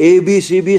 ABCB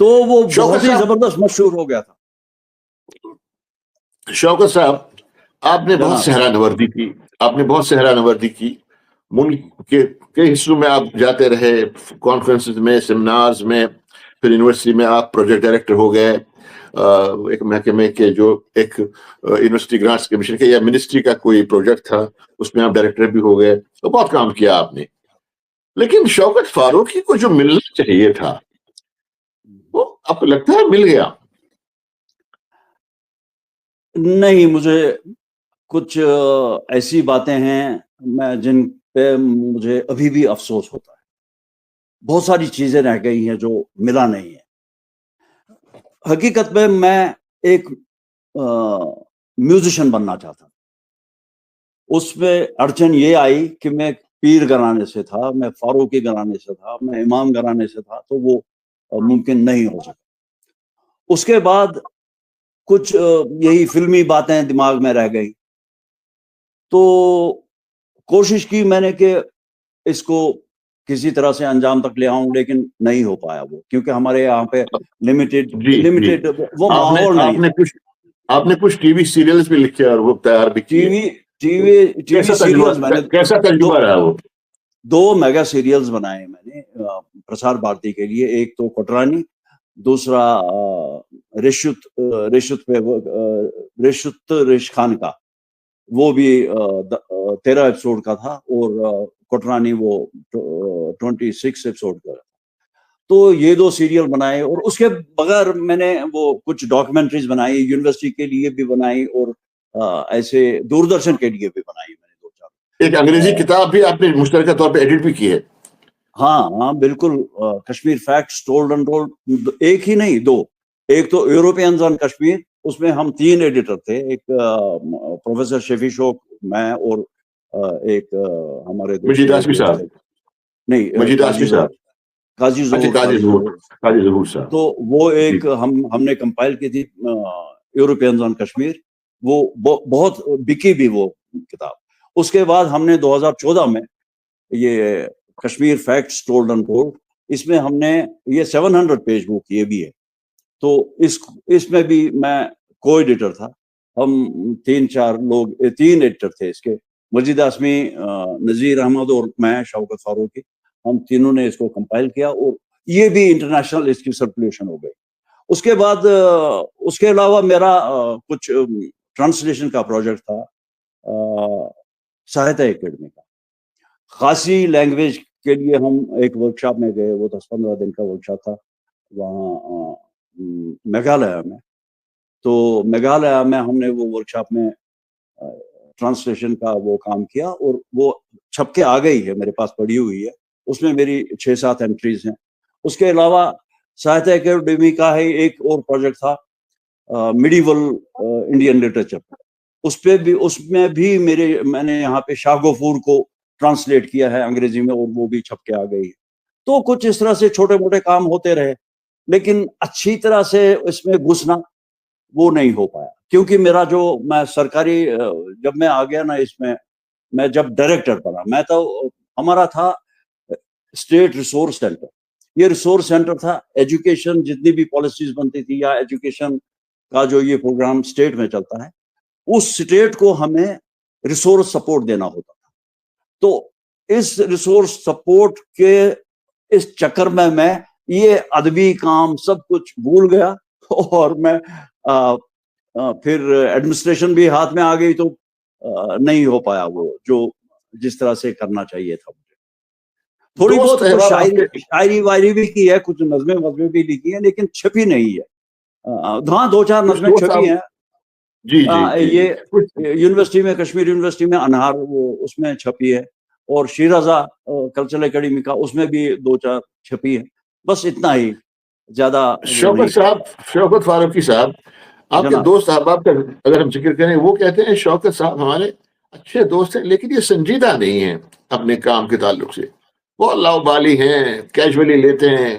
تو وہ شوکت بہت ہی صاحب زبردست مشہور ہو گیا تھا. شوکت صاحب آپ نے بہت جناب صحرا نوردی کی، آپ نے بہت صحرا نوردی کی، ملک کے کئی حصوں میں آپ جاتے رہے، کانفرنسز میں، سیمینارز میں، پھر یونیورسٹی میں آپ پروجیکٹ ڈائریکٹر ہو گئے ایک محکمے کے جو ایک یونیورسٹی گرانٹس کمیشن کے یا منسٹری کا کوئی پروجیکٹ تھا اس میں آپ ڈائریکٹر بھی ہو گئے، تو بہت کام کیا آپ نے. لیکن شوکت فاروقی کو جو ملنا چاہیے تھا وہ آپ کو لگتا ہے مل گیا؟ نہیں، مجھے کچھ ایسی باتیں ہیں میں جن پہ مجھے ابھی بھی افسوس ہوتا ہے. بہت ساری چیزیں رہ گئی ہیں جو ملا نہیں ہے. حقیقت میں ایک میوزیشین بننا چاہتا ہوں. اس میں اڑچن یہ آئی کہ میں پیر گھرانے سے تھا، میں فاروقی گھرانے سے تھا، میں امام گھرانے سے تھا، تو وہ ممکن نہیں ہو سکا. اس کے بعد کچھ یہی فلمی باتیں دماغ میں رہ گئی، تو کوشش کی میں نے کہ اس کو کسی طرح سے انجام تک لے آؤں، لیکن نہیں ہو پایا وہ، کیونکہ ہمارے یہاں پہ جی جی لمیٹڈ وہ آپ نے ماحول نہیں تھا. آپ نے کچھ ٹی وی سیریلز بھی لکھے اور وہ تیار بھی ٹی کیے. وی سیریلز میں نے کیسا تجربہ رہا وہ؟ 2 میگا سیریلز بنائے میں نے پرسار بھارتی کے لیے. ایک تو کوٹرانی، دوسرا رشت ریش خان کا، وہ بھی 13 ایپیسوڈ کا تھا، اور کوٹرانی وہ 26 ایپیسوڈ کا. تو یہ 2 سیریل بنائے، اور اس کے بغیر میں نے وہ کچھ ڈاکومنٹریز بنائی، یونیورسٹی کے لیے بھی بنائی، اور ایسے دوردرشن کے لیے بھی بنائی میں نے 2-4. ایک انگریزی کتاب بھی آپ نے مشترکہ طور پہ ایڈٹ بھی کی ہے. ہاں بالکل، Kashmir facts told and told. ایک ہی نہیں، 2. ایک تو یوروپینز آن کشمیر، اس میں ہم 3 ایڈیٹر تھے. ایک پروفیسر شفی شوق، میں، اور ایک ہمارے مجید دوسرے ہاشمی دوست صاحب. تھے. نہیں، مجید ہاشمی صاحب. قاضی اچھا، قاضی ظہور صاحب. تو وہ جی ایک ہم نے کمپائل کی تھی، یوروپینز آن کشمیر. وہ بہت بکی بھی وہ کتاب. اس کے بعد ہم نے 2014 میں یہ Kashmir facts told and told, اس میں ہم نے یہ 700 پیج بک یہ بھی ہے. تو اس میں بھی میں کو ایڈیٹر تھا. ہم 3-4 لوگ، 3 ایڈیٹر تھے اس کے. مجید ہاشمی، نذیر احمد اور میں، شوکت فاروقی، ہم تینوں نے اس کو کمپائل کیا، اور یہ بھی انٹرنیشنل اس کی سرکولیشن ہو گئی. اس کے بعد اس کے علاوہ میرا کچھ ٹرانسلیشن کا پروجیکٹ تھا ساہتیہ اکیڈمی کا. خاصی لینگویج کے لیے ہم ایک ورکشاپ میں گئے. وہ 10-15 دن کا ورکشاپ تھا وہاں میگھالیہ میں. تو میگھالیہ میں ہم نے وہ ورکشاپ میں ٹرانسلیشن کا وہ کام کیا، اور وہ چھپ کے آ گئی ہے، میرے پاس پڑی ہوئی ہے. اس میں میری 6-7 انٹریز ہیں. اس کے علاوہ ساہتیہ اکیڈمی کا ہے ایک اور پروجیکٹ تھا، میڈیول انڈین لٹریچر. اس میں بھی میں نے یہاں پہ شاہ غفور کو ٹرانسلیٹ کیا ہے انگریزی میں، اور وہ بھی چھپ کے آ گئی ہے. تو کچھ اس طرح سے چھوٹے موٹے کام ہوتے رہے، لیکن اچھی طرح سے اس میں گھسنا وہ نہیں ہو پایا. کیونکہ میرا جو میں سرکاری جب میں آ گیا نا اس میں جب ڈائریکٹر بنا، میں تو ہمارا تھا اسٹیٹ ریسورس سینٹر. یہ ریسورس سینٹر تھا. ایجوکیشن جتنی بھی پالیسیز بنتی تھی یا ایجوکیشن کا جو یہ پروگرام اسٹیٹ میں چلتا ہے، اس اسٹیٹ کو ہمیں ریسورس سپورٹ دینا ہوتا تھا. تو اس ریسورس سپورٹ کے اس چکر میں یہ ادبی کام سب کچھ بھول گیا، اور میں پھر ایڈمنسٹریشن بھی ہاتھ میں آ گئی، تو نہیں ہو پایا وہ جو جس طرح سے کرنا چاہیے تھا. مجھے تھوڑی دوست بہت احباب آپ کے شاعری وائری بھی کی ہے، کچھ نظمیں بھی لکھی ہیں، لیکن چھپی نہیں ہے. ہاں 2-4 کچھ نظمیں دوست چھپی ہیں. جی جی جی یہ کچھ یونیورسٹی میں، کشمیر یونیورسٹی میں انہار، وہ اس میں چھپی ہے. اور شیرازہ کلچرل اکیڈمی کا، اس میں بھی 2-4 چھپی ہے. بس اتنا ہی، زیادہ وہ نہیں. شوکت فاروقی صاحب، آپ کے جناب دوست احباب کا اگر ہم ذکر کریں، وہ کہتے ہیں شوکت صاحب ہمارے اچھے دوست ہیں، لیکن یہ سنجیدہ نہیں ہیں اپنے کام کے تعلق سے. وہ اللہ بالی ہیں، کیجولی لیتے ہیں،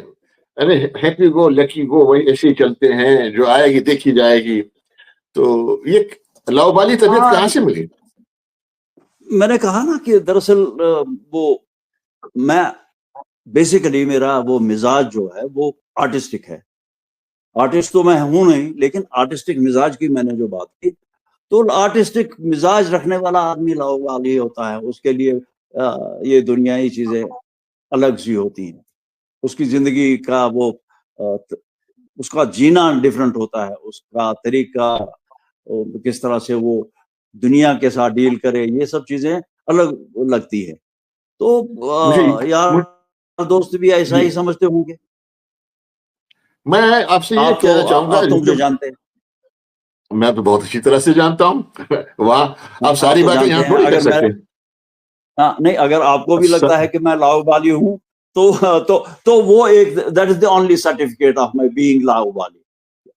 ارے ہیپی گو لکی گو، وہی ایسے ہی چلتے ہیں، جو آئے گی دیکھی جائے گی. تو یہ اللہ بالی طبیعت کہاں سے ملی؟ میں نے کہا نا کہ دراصل وہ میں بیسیکلی میرا وہ مزاج جو ہے وہ آرٹسٹک ہے. آرٹسٹ تو میں ہوں نہیں، لیکن آرٹسٹک مزاج کی میں نے جو بات کی، تو آرٹسٹک مزاج رکھنے والا آدمی لاؤبالی ہوتا ہے، اس کے لیے یہ دنیائی چیزیں الگ سی ہوتی ہیں، اس کی زندگی کا وہ اس کا جینا ڈفرنٹ ہوتا ہے، اس کا طریقہ کس طرح سے وہ دنیا کے ساتھ ڈیل کرے، یہ سب چیزیں الگ لگتی ہے. تو یار دوست بھی ایسا ہی سمجھتے ہوں گے. میں آپ سے یہ کہنا چاہوں گا، آپ تو مجھے جانتے ہیں، میں تو بہت اچھی طرح سے جانتا ہوں. وہاں آپ ساری باتیں یہاں تھوڑی کر سکتے ہیں. ہاں نہیں، اگر آپ کو بھی لگتا ہے کہ میں لاؤبالی ہوں تو وہ ایک that is the only certificate of my being لاؤبالی.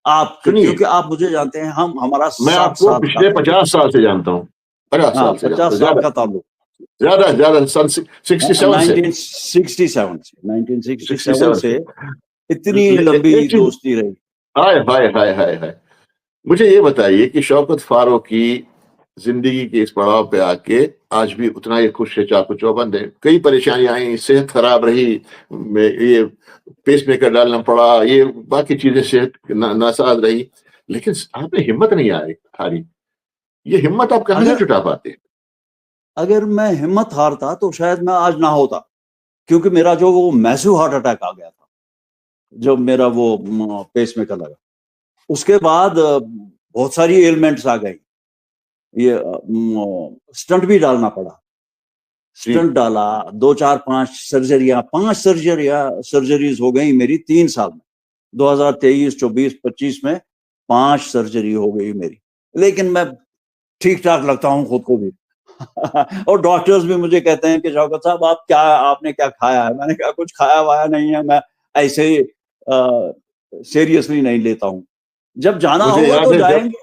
آپ کیونکہ آپ مجھے جانتے ہیں، ہمارا میں آپ کو پچھلے 50 سال سے جانتا ہوں، 50 سال سے 50 سال کا تعلق، زیادہ سن 1967 سے اتنی لمبی دوستی رہی. ہائے مجھے یہ بتائیے کہ شوکت فاروق کی زندگی کے اس پڑاؤ پہ آ کے آج بھی اتنا ہی خوش ہے، چاقو چوبند ہے. کئی پریشانیاں آئیں، صحت خراب رہی، یہ پیس میکر ڈالنا پڑا، یہ باقی چیزیں صحت ناساز رہی، لیکن آپ نے ہمت نہیں ہاری. یہ ہمت آپ کہاں سے جٹا پاتے؟ اگر میں ہمت ہارتا تو شاید میں آج نہ ہوتا، کیونکہ میرا جو وہ میسو ہارٹ اٹیک آ گیا تھا جب میرا وہ پیس میکر لگا. اس کے بعد بہت ساری ایلمنٹس آ گئی، یہ سٹنٹ بھی ڈالنا پڑا، سٹنٹ ڈالا، 2 4 5 سرجریز ہو گئی میری 3 سال میں. 2023 24 25 میں 5 سرجری ہو گئی میری، لیکن میں ٹھیک ٹھاک لگتا ہوں خود کو بھی. اور ڈاکٹرز بھی مجھے کہتے ہیں کہ شوکت صاحب آپ نے کیا کھایا ہے؟ میں نے کہا کچھ کھایا وایا نہیں ہے، میں ایسے ہی سیریسلی نہیں لیتا ہوں. جب جانا ہوگا تو جائیں گے،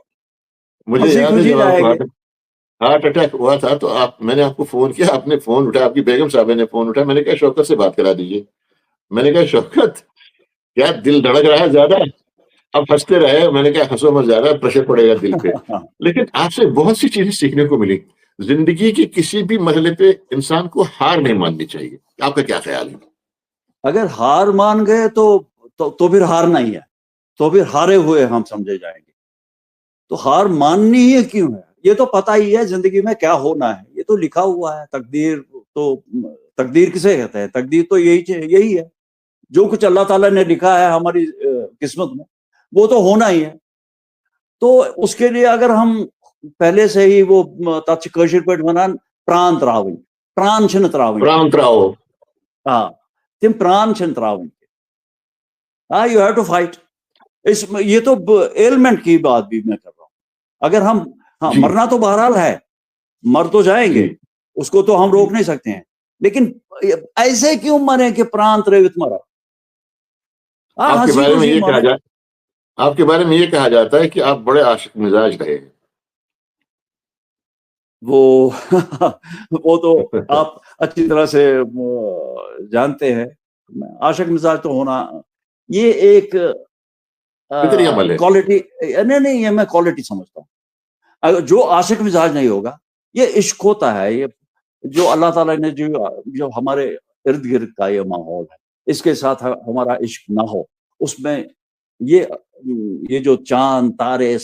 مجھے یاد ہے جب آپ کو ہارٹ اٹیک ہوا تھا تو میں نے آپ کو فون کیا، آپ نے فون اٹھایا، آپ کی بیگم صاحب نے فون اٹھایا. میں نے کہا شوکت سے بات کرا دیجیے. میں نے کہا شوکت کیا دل دھڑک رہا ہے زیادہ؟ اب ہنستے رہے. میں نے کہا ہنسو مت زیادہ، پریشر پڑے گا دل پہ. لیکن آپ سے بہت سی چیزیں سیکھنے کو ملی. زندگی کے کسی بھی مرحلے پہ انسان کو ہار نہیں ماننی چاہیے. آپ کا کیا خیال ہے؟ اگر ہار مان گئے تو پھر ہارنا ہی ہے، تو پھر ہارے ہوئے ہم سمجھے جائیں گے. تو ہار ماننی ہی کیوں ہے؟ یہ تو پتہ ہی ہے زندگی میں کیا ہونا ہے، یہ تو لکھا ہوا ہے. تقدیر کسے کہتے ہیں؟ تقدیر تو یہی ہے، جو کچھ اللہ تعالیٰ نے لکھا ہے ہماری قسمت میں وہ تو ہونا ہی ہے. تو اس کے لیے اگر ہم پہلے سے ہی وہ کوشر پہ ونان پران تراوی، پران چھن تراوی، پران تراو، ہاں تم پران چھن تراوی، ہاں یو ہیو ٹو فائٹ. یہ تو ایلمنٹ کی بات بھی میں کر رہا ہوں. اگر ہم مرنا تو بہرحال ہے، مر تو جائیں گے، اس کو تو ہم روک نہیں سکتے ہیں، لیکن ایسے کیوں مرے کہ پران تروت مرا. آپ کے بارے میں یہ کہا جاتا ہے کہ آپ بڑے عاشق مزاج رہے ہیں. وہ تو آپ اچھی طرح سے جانتے ہیں. عاشق مزاج تو ہونا یہ ایک کوالٹی نہیں، یہ میں کوالٹی سمجھتا ہوں. اگر جو عاشق مزاج نہیں ہوگا، یہ عشق ہوتا ہے، یہ جو اللہ تعالیٰ نے جو ہمارے ارد گرد کا یہ ماحول ہے، اس کے ساتھ ہمارا عشق نہ ہو، اس میں یہ جو چاند تارے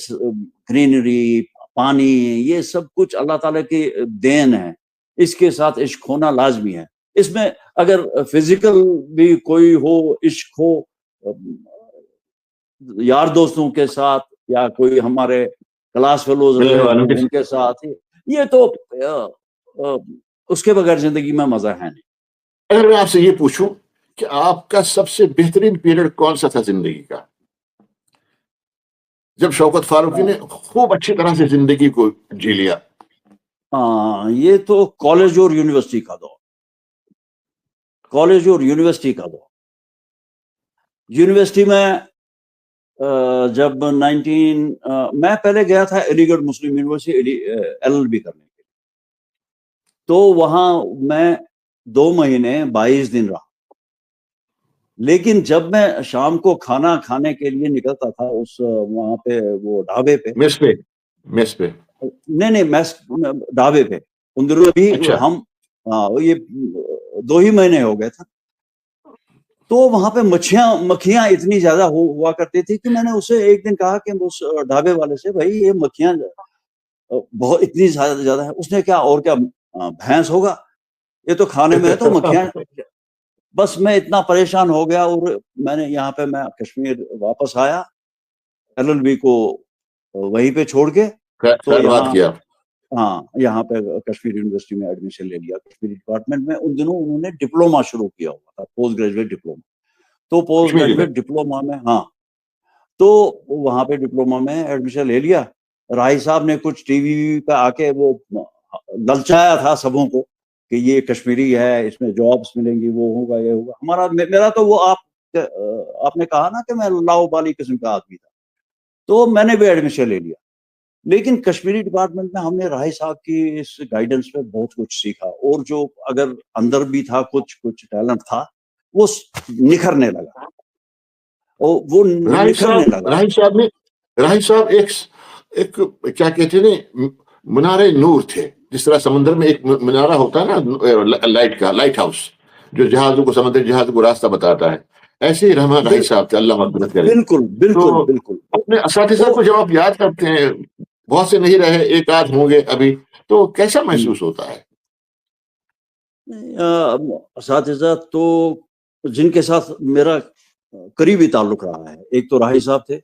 گرینری پانی، یہ سب کچھ اللہ تعالیٰ کی دین ہے، اس کے ساتھ عشق ہونا لازمی ہے. اس میں اگر فزیکل بھی کوئی ہو، عشق ہو یار دوستوں کے ساتھ یا کوئی ہمارے کلاس فیلوز ان کے ساتھ، یہ تو اس کے بغیر زندگی میں مزہ ہے نہیں. اگر میں آپ سے یہ پوچھوں کہ آپ کا سب سے بہترین پیریڈ کون سا تھا زندگی کا، جب شوکت فاروقی نے خوب اچھی طرح سے زندگی کو جی لیا؟ یہ تو کالج اور یونیورسٹی کا دور. کالج اور یونیورسٹی کا دور. یونیورسٹی میں جب میں پہلے گیا تھا علی گڑھ مسلم یونیورسٹی LLB کرنے کے لیے، تو وہاں میں 2 مہینے 22 دن رہا. لیکن جب میں شام کو کھانا کھانے کے لیے نکلتا تھا وہاں پہ وہ ڈھابے پہ، میس پہ نہیں میس ڈھابے پہ اندرو بھی ہم یہ 2 ہی مہینے ہو گئے تھا. تو وہاں پہ مکھیاں اتنی زیادہ ہوا کرتی تھی کہ میں نے اسے ایک دن کہا کہ اس ڈھابے والے سے بھائی یہ مکھیاں بہت اتنی زیادہ ہے. اس نے کیا اور کیا بھینس ہوگا یہ تو کھانے میں ہے تو مکھیاں. بس میں اتنا پریشان ہو گیا اور میں نے یہاں پہ میں کشمیر واپس آیا LLB کو وہیں پہ چھوڑ کے تو خیر بات کیا. ہاں یہاں پہ کشمیر یونیورسٹی میں ایڈمیشن لے لیا کشمیری ڈپارٹمنٹ میں. ان دنوں انہوں نے ڈپلوما شروع کیا ہوا تھا پوسٹ گریجویٹ ڈپلوما. تو پوسٹ گریجویٹ ڈپلوما میں ہاں تو وہاں پہ ڈپلوما میں ایڈمیشن لے لیا. راہی صاحب نے کچھ ٹی وی پہ آ کے وہ للچایا تھا سبوں کو کہ یہ کشمیری ہے اس میں جابس ملیں گی وہ ہوگا یہ ہوگا. میرا تو وہ آپ نے کہا نا کہ میں لاؤ بالی قسم کا آدمی تھا تو میں نے بھی ایڈمیشن لے لیا. لیکن کشمیری ڈپارٹمنٹ میں ہم نے راہی صاحب کی اس گائیڈنس پہ بہت کچھ سیکھا اور جو اگر اندر بھی تھا کچھ ٹیلنٹ تھا وہ نکھرنے لگا. وہ نکھرنے لگا. راہی صاحب ایک کیا کہتے ہیں منارے نور تھے. جس طرح سمندر میں ایک منارہ ہوتا ہے نا لائٹ کا لائٹ ہاؤس جو جہازوں کو سمندر جہاز کو راستہ بتاتا ہے ایسے ہی رحمان راہی صاحب تھے اللہ مغفرت کرے. بالکل اپنے اساتذہ کو جب آپ یاد کرتے ہیں بہت سے نہیں رہے ایک آدھ ہوں گے ابھی تو کیسا محسوس ہوتا ہے؟ اساتذہ تو جن کے ساتھ میرا قریبی تعلق رہا ہے ایک تو راہی صاحب تھے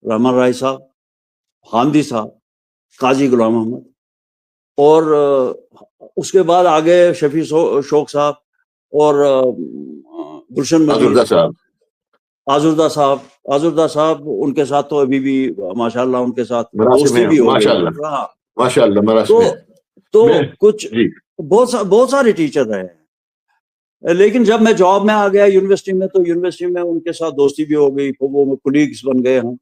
رحمان راہی صاحب حامدی صاحب قاضی غلام احمد اور اس کے بعد آگے شفیع شوق صاحب اور گلشن مجید صاحب آزردہ صاحب ان کے ساتھ تو ابھی بھی ماشاءاللہ ان کے ساتھ دوستی بھی ہو گئی. تو کچھ بہت سارے ٹیچر رہے ہیں. لیکن جب میں جاب میں آ گیا یونیورسٹی میں تو یونیورسٹی میں ان کے ساتھ دوستی بھی ہو گئی وہ کولیگز بن گئے ہم.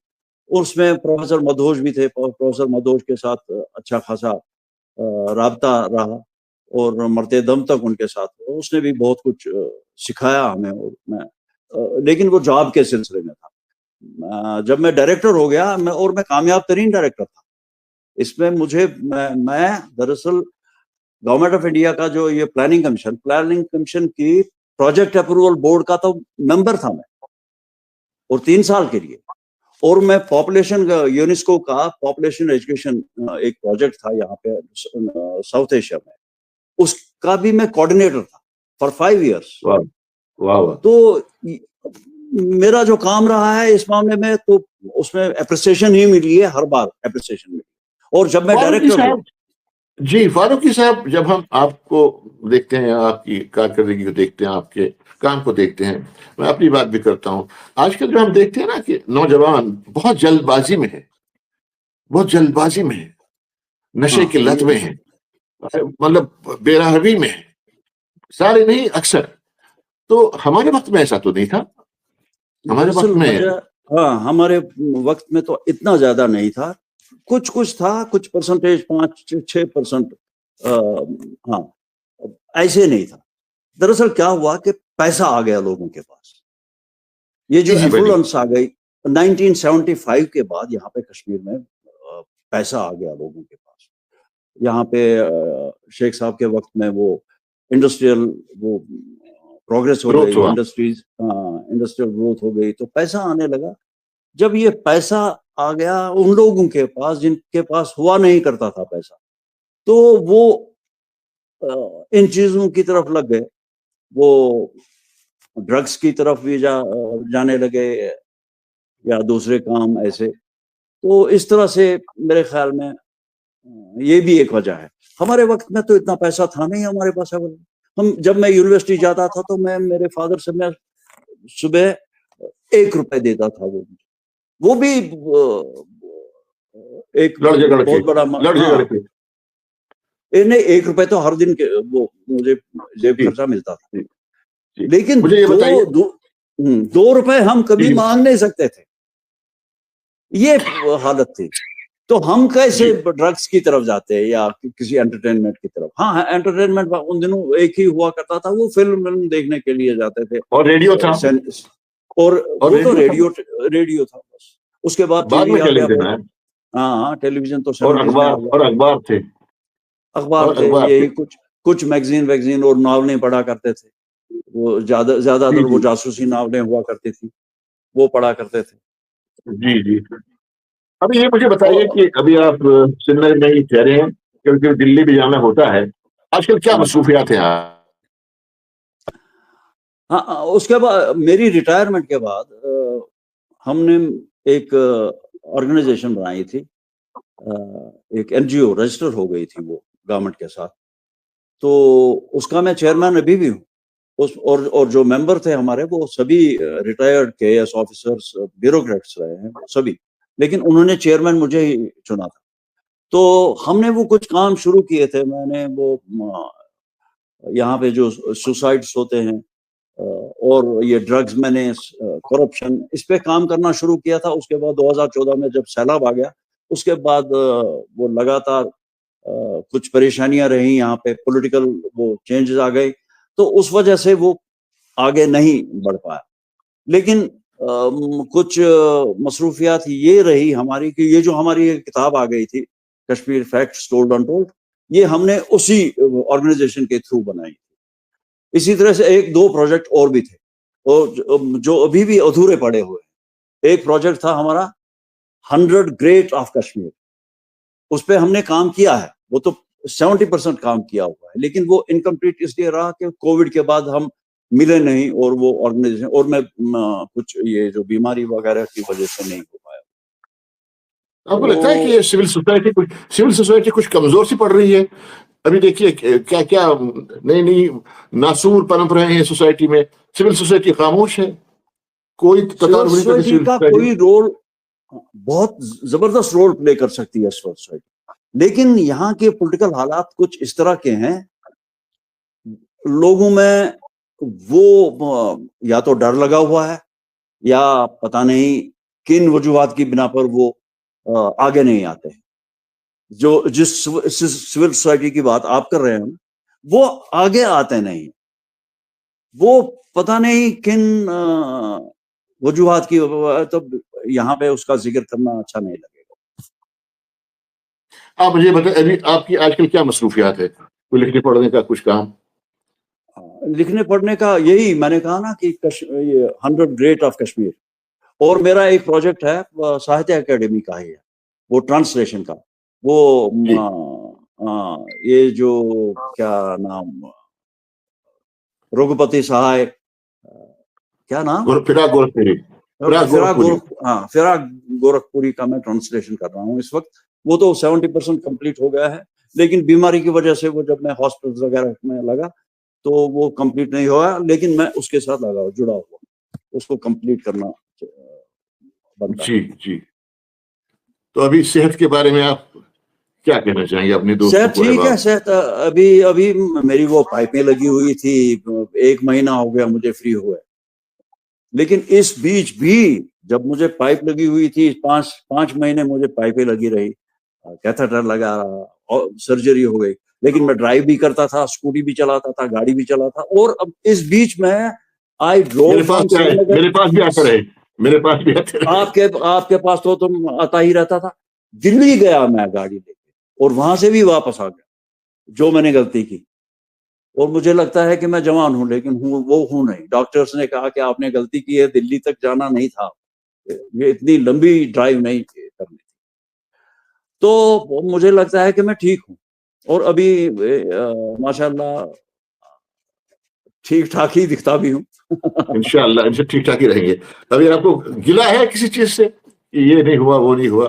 اس میں پروفیسر مدھوش بھی تھے. پروفیسر مدھوش کے ساتھ اچھا خاصا رابطہ رہا اور مرتے دم تک ان کے ساتھ اس نے بھی بہت کچھ سکھایا ہمیں. اور میں لیکن وہ جاب کے سلسلے میں تھا. جب میں ڈائریکٹر ہو گیا میں کامیاب ترین ڈائریکٹر تھا. اس میں میں دراصل گورنمنٹ آف انڈیا کا جو یہ پلاننگ کمیشن کی پروجیکٹ اپروول بورڈ کا تو ممبر تھا میں اور 3 سال کے لیے. اور میں پاپولیشن یونیسکو کا پاپولیشن ایجوکیشن ایک پروجیکٹ تھا یہاں پہ ساؤتھ ایشیا میں اس کا بھی میں کوآرڈینیٹر تھا فار 5 ایئرس. تو میرا جو کام رہا ہے اس معاملے میں تو اس میں اپریسیشن ہی ملی ہے ہر بار اپریسیشن ملی. اور جب میں ڈائریکٹر جی فاروقی صاحب جب ہم آپ کو دیکھتے ہیں آپ کی کارکردگی کو دیکھتے ہیں آپ کے کام کو دیکھتے ہیں میں اپنی بات بھی کرتا ہوں. آج کل جو ہم دیکھتے ہیں نا کہ نوجوان بہت جلد بازی میں ہے نشے کی لت میں ہے مطلب بے راہوی میں ہے سارے نہیں اکثر. تو ہمارے وقت میں ایسا تو نہیں تھا. ہمارے وقت میں تو اتنا زیادہ نہیں تھا. کچھ تھا کچھ پرسنٹیج 5-6% ہاں ایسے نہیں تھا. دراصل کیا ہوا کہ پیسہ آ گیا لوگوں کے پاس. یہ جو انفلوئنس آ گئی 1975 کے بعد یہاں پہ کشمیر میں پیسہ آ گیا لوگوں کے پاس. یہاں پہ شیخ صاحب کے وقت میں وہ انڈسٹریل وہ پروگریس ہو گئی انڈسٹریل گروتھ ہو گئی تو پیسہ آنے لگا. جب یہ پیسہ آ گیا ان لوگوں کے پاس جن کے پاس ہوا نہیں کرتا تھا پیسہ تو وہ ان چیزوں کی طرف لگ گئے. وہ ڈرگس کی طرف بھی جانے لگے یا دوسرے کام ایسے. تو اس طرح سے میرے خیال میں یہ بھی ایک وجہ ہے. ہمارے وقت میں تو اتنا پیسہ تھا نہیں ہمارے پاس. جب میں یونیورسٹی جاتا تھا تو میں میرے فادر سے میں صبح 1 روپے دیتا تھا. وہ بھی ایک بہت بڑا نہیں 1 روپے تو ہر دن کے وہ مجھے جیب خرچہ ملتا تھا. لیکن 2 روپے ہم کبھی مانگ نہیں سکتے تھے. یہ حالت تھی. تو ہم کیسے ڈرگس کی طرف جاتے یا کسی انٹرٹینمنٹ کی طرف. ہاں انٹرٹینمنٹ ان دنوں ایک ہی ہوا کرتا تھا وہ فلم دیکھنے کے لیے جاتے تھے اور ریڈیو تھا اور وہ تو ریڈیو تھا بس. اس کے بعد ٹی وی آ گیا. ہاں ٹیلی ویژن تو اخبار تھے. یہی کچھ میگزین اور ناول نہیں پڑھا کرتے تھے. وہ زیادہ جی تر وہ جی جاسوسی ناولیں ہوا کرتی تھی، وہ پڑھا کرتے تھے. جی جی. ابھی یہ مجھے بتائیے اور کہ ابھی آپ چنئی میں ہی ٹھہرے ہیں کیونکہ دلی بھی جانا ہوتا ہے. آج کل کیا ہاں مصروفیات ہیں آپ؟ ہاں اس کے بعد میری ریٹائرمنٹ کے بعد ہم نے ایک آرگنائزیشن بنائی تھی، ایک این جی او رجسٹر ہو گئی تھی وہ گورنمنٹ کے ساتھ. تو اس کا میں چیئرمین ابھی بھی ہوں. اور جو ممبر تھے ہمارے وہ سبھی ریٹائرڈ کے ایس آفیسرس بیوروکریٹس رہے ہیں سبھی، لیکن انہوں نے چیئرمین مجھے ہی چنا تھا. تو ہم نے وہ کچھ کام شروع کیے تھے. میں نے وہ یہاں پہ جو سوسائڈس ہوتے ہیں اور یہ ڈرگز، میں نے کرپشن اس پہ کام کرنا شروع کیا تھا. اس کے بعد 2014 میں جب سیلاب آ گیا اس کے بعد وہ لگاتار کچھ پریشانیاں رہیں یہاں پہ، پولیٹیکل وہ چینجز آ گئے تو اس وجہ سے وہ آگے نہیں بڑھ پایا. لیکن کچھ مصروفیات یہ رہی ہماری کہ یہ جو ہماری کتاب آ گئی تھی کشمیر فیکٹس ٹولڈ انٹولڈ، یہ ہم نے اسی آرگنائزیشن کے تھرو بنائی. اسی طرح سے ایک دو پروجیکٹ اور بھی تھے اور جو ابھی بھی ادھورے پڑے ہوئے. ایک پروجیکٹ تھا ہمارا 100 گریٹ آف کشمیر، اس پہ ہم نے کام کیا ہے، وہ تو 70% کام کیا ہوا ہے، لیکن وہ انکمپلیٹ اس لیے رہا کہ کووڈ کے بعد ہم ملے نہیں اور وہ آرگنائزیشن، اور میں کچھ یہ جو بیماری وغیرہ کی وجہ سے نہیں ہو پایا. آپ کو لگتا ہے کہ یہ سول سوسائٹی کچھ کمزور سی پڑ رہی ہے؟ ابھی دیکھیے کیا کیا نئی ناسور پنپ رہے ہیں سوسائٹی میں. سول سوسائٹی خاموش ہے، کوئی تکار سول نہیں کرتی سوسائٹی سول کا سوسائٹی. کوئی رول بہت زبردست رول پلے کر سکتی ہے سول سوسائٹی، لیکن یہاں کے پولیٹیکل حالات کچھ اس طرح کے ہیں، لوگوں میں وہ یا تو ڈر لگا ہوا ہے یا پتہ نہیں کن وجوہات کی بنا پر وہ آگے نہیں آتے ہیں. جو جس سول سوسائٹی کی بات آپ کر رہے ہیں وہ آگے آتے نہیں، وہ پتہ نہیں کن وجوہات کی، تو یہاں پہ اس کا ذکر کرنا اچھا نہیں لگے گا. آپ مجھے بتائیں ابھی آپ کی آج کل کیا مصروفیات ہے؟ کوئی لکھنے پڑھنے کا کچھ کام؟ لکھنے پڑھنے کا یہی میں نے کہا نا کہ 100 گریٹ آف کشمیر، اور میرا ایک پروجیکٹ ہے ساہتیہ اکیڈمی کا ہی ہے، وہ ٹرانسلیشن کا. وہ جی یہ جو کیا نام رگھوپتی سہائے، کیا نام، فراق فراق گورکھپوری کا میں ٹرانسلیشن کر رہا ہوں اس وقت. وہ تو 70% کمپلیٹ ہو گیا ہے، لیکن بیماری کی وجہ سے وہ جب میں ہاسپٹل وغیرہ میں لگا تو وہ کمپلیٹ نہیں ہوا، لیکن میں اس کے ساتھ جڑا ہوا، اس کو کمپلیٹ کرنا بنتا ہے. جی جی. تو ابھی صحت کے بارے میں آپ کیا کہنا چاہیں گے اپنے دوستوں صحت کو؟ ٹھیک ہے، صحت ابھی میری وہ پائپیں لگی ہوئی تھی، 1 مہینہ ہو گیا مجھے فری ہوئے. لیکن اس بیچ بھی جب مجھے پائپ لگی ہوئی تھی 5 مہینے مجھے پائپیں لگی رہی، کیتھیٹر لگا رہا، سرجری ہو گئی، لیکن میں ڈرائیو بھی کرتا تھا، اسکوٹی بھی چلاتا تھا، گاڑی بھی چلاتا. اور اب اس بیچ میں آئی ڈرو فرام سری نگر. میرے پاس بھی آتا رہے، میرے پاس بھی آتے رہے. آپ کے پاس تو تم آتا ہی رہتا تھا. دلی گیا میں گاڑی لے کے اور وہاں سے بھی واپس آ گیا، جو میں نے غلطی کی. اور مجھے لگتا ہے کہ میں جوان ہوں لیکن وہ ہوں نہیں. ڈاکٹرز نے کہا کہ آپ نے غلطی کی ہے، دلی تک جانا نہیں تھا، یہ اتنی لمبی ڈرائیو نہیں کرنی تھی. تو مجھے لگتا ہے کہ میں ٹھیک ہوں، اور ابھی ماشاءاللہ ٹھیک ٹھاک ہی دکھتا بھی ہوں. انشاءاللہ ان سے ٹھیک ٹھاک ہی رہیں گے. ابھی آپ کو گلا ہے کسی چیز سے کہ یہ نہیں ہوا وہ نہیں ہوا؟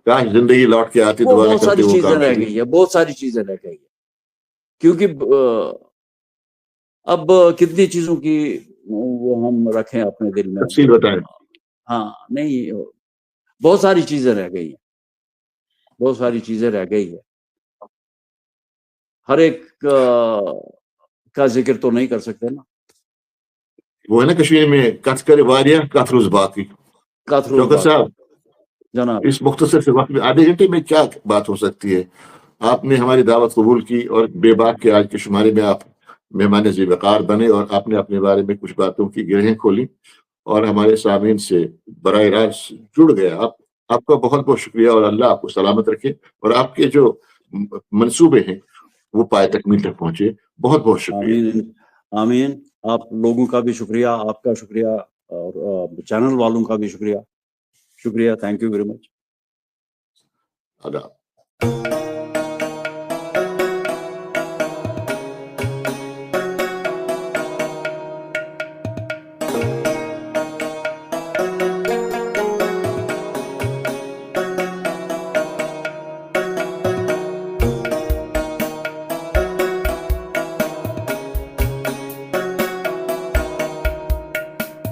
کاش زندگی لوٹ کے آتی، وہ دوبارہ بہت کرتے ساری وہ چیزیں کام رہ شروع. گئی ہے، بہت ساری چیزیں رہ گئی ہے، کیونکہ اب کتنی چیزوں کی وہ ہم رکھیں اپنے دل میں. تفصیل بتائیں. ہاں نہیں، بہت ساری چیزیں رہ گئی ہیں، بہت ساری چیزیں رہ گئی ہے. ہر ایک کا ذکر تو نہیں کر سکتے نا. وہ ہے نا کشمیر میں کت کرے واریاہ کت روز باقی. شوکت صاحب جناب اس مختصر سے وقت میں آدھے گھنٹے میں کیا بات ہو سکتی ہے؟ آپ نے ہماری دعوت قبول کی اور بے باک کے آج کے شمارے میں آپ مہمان ذی وقار بنے، اور آپ نے اپنے بارے میں کچھ باتوں کی گرہیں کھولی اور ہمارے سامعین سے براہ راست جڑ گیا. آپ کا بہت بہت شکریہ، اور اللہ آپ کو سلامت رکھے اور آپ کے جو منصوبے ہیں وہ پائے تکمیل تک پہنچے. بہت بہت شکریہ. آمین آمین. آپ لوگوں کا بھی شکریہ, آپ کا شکریہ, اور چینل والوں کا بھی شکریہ. شکریہ, تھینک یو ویری مچ. آداب.